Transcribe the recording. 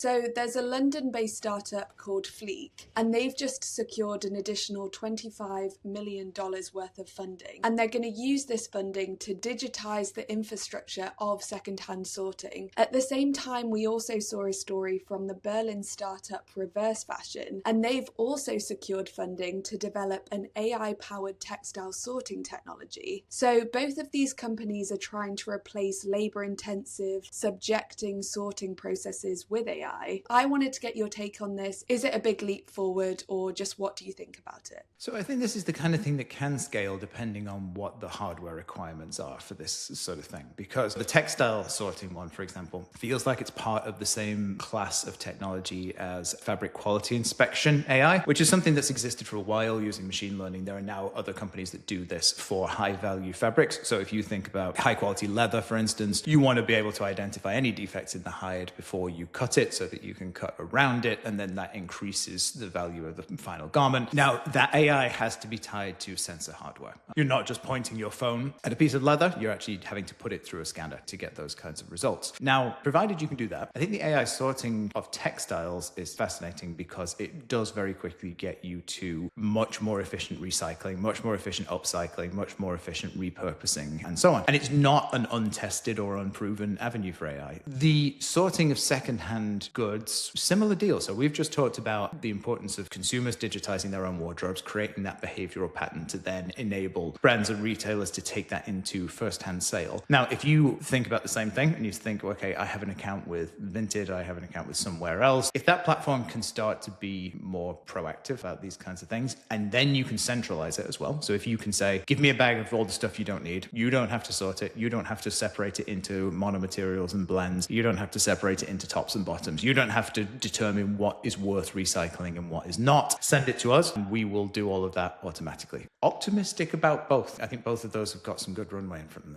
So there's a London-based startup called Fleek, and they've just secured an additional $25 million worth of funding. And they're going to use this funding to digitize the infrastructure of secondhand sorting. At the same time, we also saw a story from the Berlin startup Reverse Fashion, and they've also secured funding to develop an AI-powered textile sorting technology. So both of these companies are trying to replace labor-intensive, subjecting sorting processes with AI. I wanted to get your take on this. Is it a big leap forward, or just what do you think about it? So I think this is the kind of thing that can scale depending on what the hardware requirements are for this sort of thing. Because the textile sorting one, for example, feels like it's part of the same class of technology as fabric quality inspection AI, which is something that's existed for a while using machine learning. There are now other companies that do this for high value fabrics. So if you think about high quality leather, for instance, you want to be able to identify any defects in the hide before you cut it so that you can cut around it, and then that increases the value of the final garment. Now, that AI has to be tied to sensor hardware. You're not just pointing your phone at a piece of leather, you're actually having to put it through a scanner to get those kinds of results. Now, provided you can do that, I think the AI sorting of textiles is fascinating because it does very quickly get you to much more efficient recycling, much more efficient upcycling, much more efficient repurposing, and so on. And it's not an untested or unproven avenue for AI. The sorting of secondhand goods, similar deal. So we've just talked about the importance of consumers digitizing their own wardrobes, creating that behavioral pattern to then enable brands and retailers to take that into first-hand sale. Now, if you think about the same thing and you think, okay, I have an account with Vinted, I have an account with somewhere else, if that platform can start to be more proactive about these kinds of things, and then you can centralize it as well. So if you can say, give me a bag of all the stuff you don't need, you don't have to sort it, you don't have to separate it into monomaterials and blends, you don't have to separate it into tops and bottoms, you don't have to determine what is worth recycling and what is not. Send it to us and we will do all of that automatically. Optimistic about both. I think both of those have got some good runway in front of them.